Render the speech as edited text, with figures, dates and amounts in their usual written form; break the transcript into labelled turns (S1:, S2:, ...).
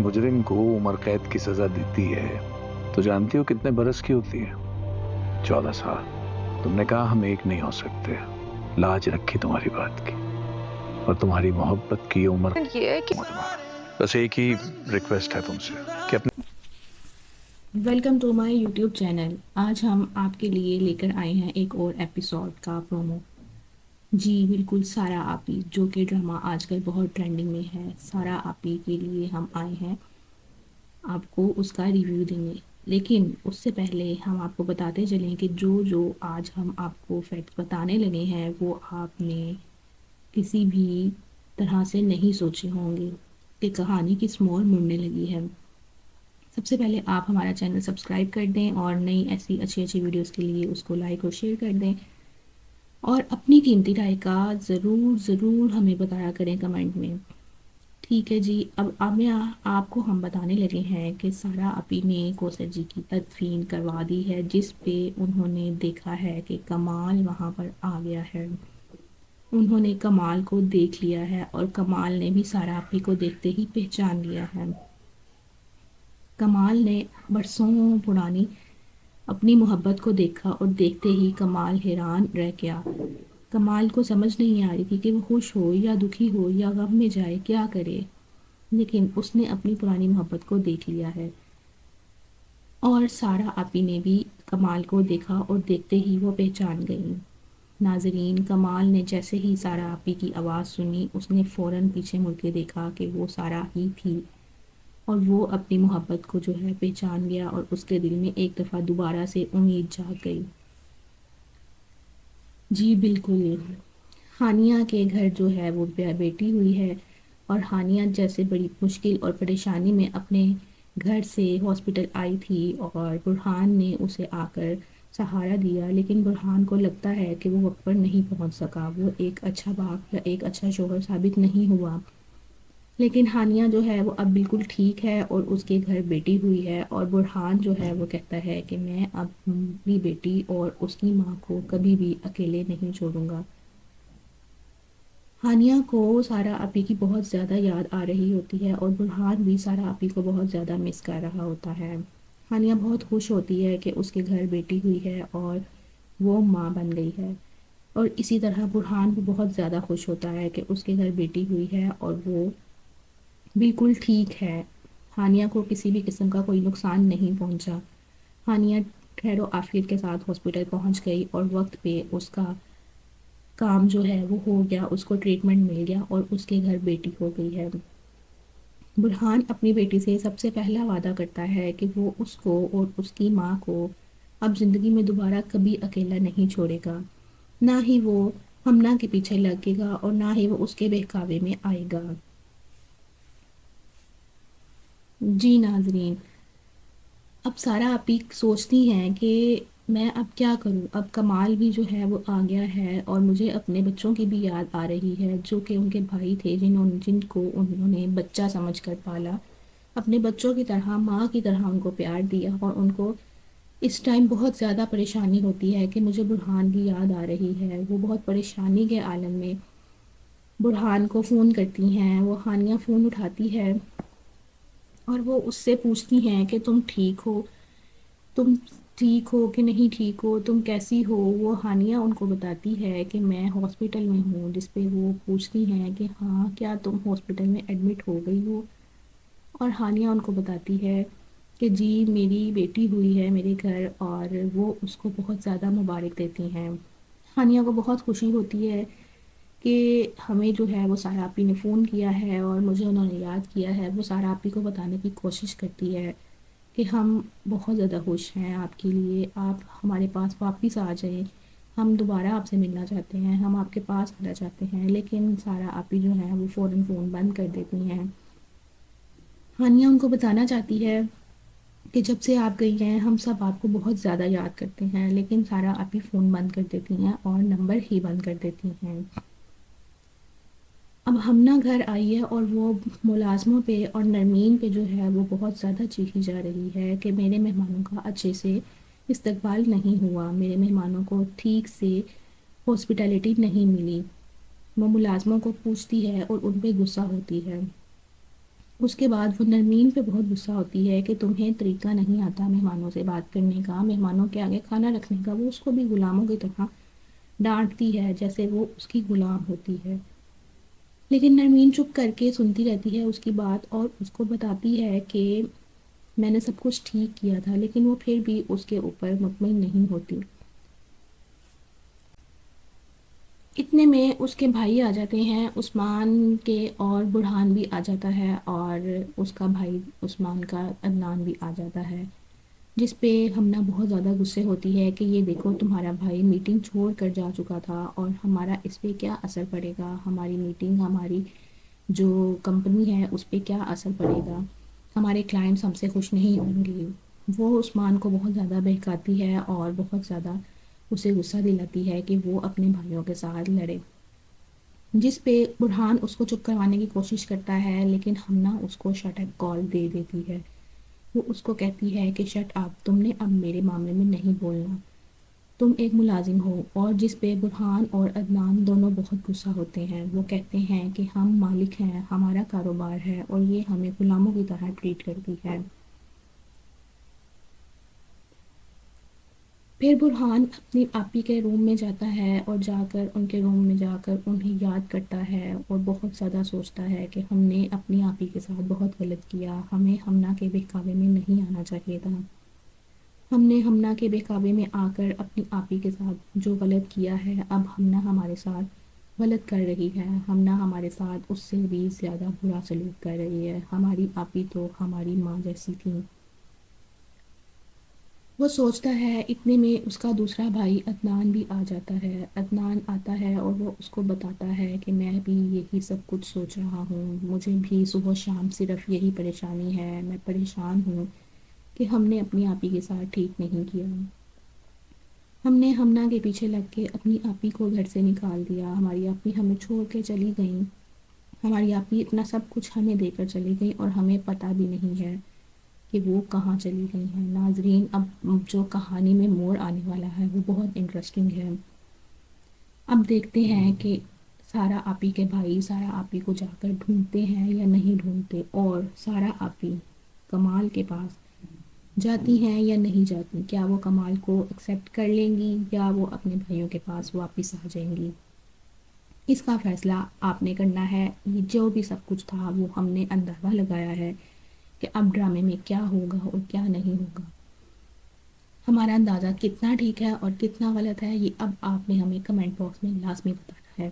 S1: مجرم کو عمر قید کی سزا دیتی ہے تو جانتی ہو کتنے برس کی ہوتی ہے؟ 14 سال۔ تم نے کہا ہم ایک نہیں ہو سکتے، لاج رکھی تمہاری بات کی، اور تمہاری محبت کی عمر
S2: یہ ہے کہ
S1: بس ایک ہی ریکویسٹ ہے تم سے کہ اپنے
S3: welcome to my YouTube channel. آج ہم آپ کے لیے لے کر آئے ہیں ایک اور ایپیسوڈ کا پرومو۔ جی بالکل، سارا آپی جو کہ ڈرامہ آج کل بہت ٹرینڈنگ میں ہے، سارا آپی کے لیے ہم آئے ہیں، آپ کو اس کا ریویو دیں گے۔ لیکن اس سے پہلے ہم آپ کو بتاتے چلیں کہ جو آج ہم آپ کو فیکٹس بتانے لگے ہیں وہ آپ نے کسی بھی طرح سے نہیں سوچے ہوں گے کہ کہانی کس موڑ مڑنے لگی ہے۔ سب سے پہلے آپ ہمارا چینل سبسکرائب کر دیں اور نئی ایسی اچھی ویڈیوز کے لیے اس کو لائک اور شیئر کر دیں، اور اپنی قیمتی رائے کا ضرور ہمیں بتایا کریں کمنٹ میں۔ ٹھیک ہے جی، اب میں آپ کو ہم بتانے لگے ہیں کہ سارا اپی نے کوثر جی کی تدفین کروا دی ہے، جس پہ انہوں نے دیکھا ہے کہ کمال وہاں پر آ گیا ہے۔ انہوں نے کمال کو دیکھ لیا ہے اور کمال نے بھی سارا اپی کو دیکھتے ہی پہچان لیا ہے۔ کمال نے برسوں پرانی اپنی محبت کو دیکھا اور دیکھتے ہی کمال حیران رہ گیا۔ کمال کو سمجھ نہیں آ رہی تھی کہ وہ خوش ہو یا دکھی ہو یا غم میں جائے، کیا کرے، لیکن اس نے اپنی پرانی محبت کو دیکھ لیا ہے۔ اور سارا آپی نے بھی کمال کو دیکھا اور دیکھتے ہی وہ پہچان گئی۔ ناظرین، کمال نے جیسے ہی سارا آپی کی آواز سنی، اس نے فوراً پیچھے مڑ کے دیکھا کہ وہ سارا ہی تھی، اور وہ اپنی محبت کو جو ہے پہچان گیا، اور اس کے دل میں ایک دفعہ دوبارہ سے امید جاگ گئی۔ جی بالکل، ہانیہ کے گھر جو ہے وہ بیٹی ہوئی ہے، اور ہانیہ جیسے بڑی مشکل اور پریشانی میں اپنے گھر سے ہاسپٹل آئی تھی، اور برہان نے اسے آ کر سہارا دیا، لیکن برہان کو لگتا ہے کہ وہ وقت پر نہیں پہنچ سکا، وہ ایک اچھا باپ یا ایک اچھا شوہر ثابت نہیں ہوا۔ لیکن ہانیہ جو ہے وہ اب بالکل ٹھیک ہے اور اس کے گھر بیٹی ہوئی ہے، اور برہان جو ہے وہ کہتا ہے کہ میں اپنی بیٹی اور اس کی ماں کو کبھی بھی اکیلے نہیں چھوڑوں گا۔ ہانیہ کو سارا آپی کی بہت زیادہ یاد آ رہی ہوتی ہے، اور برہان بھی سارا آپی کو بہت زیادہ مس کر رہا ہوتا ہے۔ ہانیہ بہت خوش ہوتی ہے کہ اس کے گھر بیٹی ہوئی ہے اور وہ ماں بن گئی ہے، اور اسی طرح برہان بھی بہت زیادہ خوش ہوتا ہے کہ اس کے گھر بیٹی ہوئی ہے اور وہ بالکل ٹھیک ہے، ہانیہ کو کسی بھی قسم کا کوئی نقصان نہیں پہنچا۔ ہانیہ خیر و عافیت کے ساتھ ہاسپٹل پہنچ گئی، اور وقت پہ اس کا کام جو ہے وہ ہو گیا، اس کو ٹریٹمنٹ مل گیا، اور اس کے گھر بیٹی ہو گئی ہے۔ برہان اپنی بیٹی سے سب سے پہلا وعدہ کرتا ہے کہ وہ اس کو اور اس کی ماں کو اب زندگی میں دوبارہ کبھی اکیلا نہیں چھوڑے گا، نہ ہی وہ ہمنا کے پیچھے لگے گا اور نہ ہی وہ اس کے بہکاوے میں آئے گا۔ جی ناظرین، اب سارا آپی سوچتی ہیں کہ میں اب کیا کروں، اب کمال بھی جو ہے وہ آ گیا ہے، اور مجھے اپنے بچوں کی بھی یاد آ رہی ہے جو کہ ان کے بھائی تھے، جن کو انہوں نے بچہ سمجھ کر پالا، اپنے بچوں کی طرح، ماں کی طرح ان کو پیار دیا، اور ان کو اس ٹائم بہت زیادہ پریشانی ہوتی ہے کہ مجھے برہان کی یاد آ رہی ہے۔ وہ بہت پریشانی کے عالم میں برہان کو فون کرتی ہیں، وہ ہانیہ فون اٹھاتی ہے اور وہ اس سے پوچھتی ہیں کہ تم ٹھیک ہو کہ نہیں ٹھیک ہو، تم کیسی ہو۔ وہ ہانیہ ان کو بتاتی ہے کہ میں ہاسپٹل میں ہوں، جس پہ وہ پوچھتی ہیں کہ ہاں کیا تم ہاسپٹل میں ایڈمٹ ہو گئی ہو، اور ہانیہ ان کو بتاتی ہے کہ جی میری بیٹی ہوئی ہے میرے گھر، اور وہ اس کو بہت زیادہ مبارک دیتی ہیں۔ ہانیہ کو بہت خوشی ہوتی ہے کہ ہمیں جو ہے وہ سارا آپی نے فون کیا ہے اور مجھے انہوں نے یاد کیا ہے۔ وہ سارا آپی کو بتانے کی کوشش کرتی ہے کہ ہم بہت زیادہ خوش ہیں آپ کے لیے، آپ ہمارے پاس واپس آ جائیں، ہم دوبارہ آپ سے ملنا چاہتے ہیں، ہم آپ کے پاس آنا چاہتے ہیں، لیکن سارا آپی جو ہے وہ فوراً فون بند کر دیتی ہیں۔ ہانیہ ان کو بتانا چاہتی ہے کہ جب سے آپ گئی ہیں ہم سب آپ کو بہت زیادہ یاد کرتے ہیں، لیکن سارا آپی فون بند کر دیتی ہیں اور نمبر ہی بند کر دیتی ہیں۔ اب ہمنا گھر آئی ہے اور وہ ملازموں پہ اور نرمین پہ جو ہے وہ بہت زیادہ چیخی جا رہی ہے کہ میرے مہمانوں کا اچھے سے استقبال نہیں ہوا، میرے مہمانوں کو ٹھیک سے ہاسپٹیلٹی نہیں ملی۔ وہ ملازموں کو پوچھتی ہے اور ان پہ غصہ ہوتی ہے۔ اس کے بعد وہ نرمین پہ بہت غصہ ہوتی ہے کہ تمہیں طریقہ نہیں آتا مہمانوں سے بات کرنے کا، مہمانوں کے آگے کھانا رکھنے کا۔ وہ اس کو بھی غلاموں کی طرح ڈانٹتی ہے جیسے وہ اس کی غلام ہوتی ہے، لیکن نرمین چپ کر کے سنتی رہتی ہے اس کی بات اور اس کو بتاتی ہے کہ میں نے سب کچھ ٹھیک کیا تھا، لیکن وہ پھر بھی اس کے اوپر مطمئن نہیں ہوتی۔ اتنے میں اس کے بھائی آ جاتے ہیں عثمان کے، اور برہان بھی آ جاتا ہے، اور اس کا بھائی عثمان کا عدنان بھی آ جاتا ہے، جس پہ ہمنا بہت زیادہ غصے ہوتی ہے کہ یہ دیکھو تمہارا بھائی میٹنگ چھوڑ کر جا چکا تھا اور ہمارا اس پہ کیا اثر پڑے گا، ہماری میٹنگ، ہماری جو کمپنی ہے اس پہ کیا اثر پڑے گا، ہمارے کلائنٹس ہم سے خوش نہیں ہوں گے۔ وہ عثمان کو بہت زیادہ بہکاتی ہے اور بہت زیادہ اسے غصہ دلاتی ہے کہ وہ اپنے بھائیوں کے ساتھ لڑے، جس پہ برہان اس کو چپ کروانے کی کوشش کرتا ہے، لیکن ہمنا اس کو شٹ اپ کال دے دیتی ہے۔ وہ اس کو کہتی ہے کہ شٹ اپ، تم نے اب میرے معاملے میں نہیں بولنا، تم ایک ملازم ہو، اور جس پہ برہان اور عدنان دونوں بہت غصہ ہوتے ہیں۔ وہ کہتے ہیں کہ ہم مالک ہیں، ہمارا کاروبار ہے اور یہ ہمیں غلاموں کی طرح ٹریٹ کرتی ہے۔ پھر برہان اپنی آپی کے روم میں جاتا ہے اور جا کر ان کے روم میں جا کر انہیں یاد کرتا ہے اور بہت زیادہ سوچتا ہے کہ ہم نے اپنی آپی کے ساتھ بہت غلط کیا، ہمیں ہمنا کے بہکاوے میں نہیں آنا چاہیے تھا، ہم نے ہمنا کے بہکاوے میں آ کر اپنی آپی کے ساتھ جو غلط کیا ہے، اب ہمنا ہمارے ساتھ غلط کر رہی ہے، ہمنا ہمارے ساتھ اس سے بھی زیادہ برا سلوک کر رہی ہے، ہماری آپی تو ہماری ماں جیسی تھی۔ وہ سوچتا ہے، اتنے میں اس کا دوسرا بھائی عدنان بھی آ جاتا ہے۔ عدنان آتا ہے اور وہ اس کو بتاتا ہے کہ میں بھی یہی سب کچھ سوچ رہا ہوں، مجھے بھی صبح شام صرف یہی پریشانی ہے، میں پریشان ہوں کہ ہم نے اپنی آپی کے ساتھ ٹھیک نہیں کیا، ہم نے ہمنا کے پیچھے لگ کے اپنی آپی کو گھر سے نکال دیا، ہماری آپی ہمیں چھوڑ کے چلی گئیں، ہماری آپی اتنا سب کچھ ہمیں دے کر چلی گئی اور ہمیں پتہ بھی نہیں ہے کہ وہ کہاں چلی گئی ہیں۔ ناظرین، اب جو کہانی میں موڑ آنے والا ہے وہ بہت انٹرسٹنگ ہے۔ اب دیکھتے ہیں کہ سارا آپی کے بھائی سارا آپی کو جا کر ڈھونڈتے ہیں یا نہیں ڈھونڈتے، اور سارا آپی کمال کے پاس جاتی ہیں یا نہیں جاتی، کیا وہ کمال کو ایکسیپٹ کر لیں گی یا وہ اپنے بھائیوں کے پاس واپس آ جائیں گی۔ اس کا فیصلہ آپ نے کرنا ہے۔ یہ جو بھی سب کچھ تھا وہ ہم نے اندازہ لگایا ہے کہ اب ڈرامے میں کیا ہوگا اور کیا نہیں ہوگا۔ ہمارا اندازہ کتنا ٹھیک ہے اور کتنا غلط ہے، یہ اب آپ نے ہمیں کمنٹ باکس میں لازمی بتانا ہے۔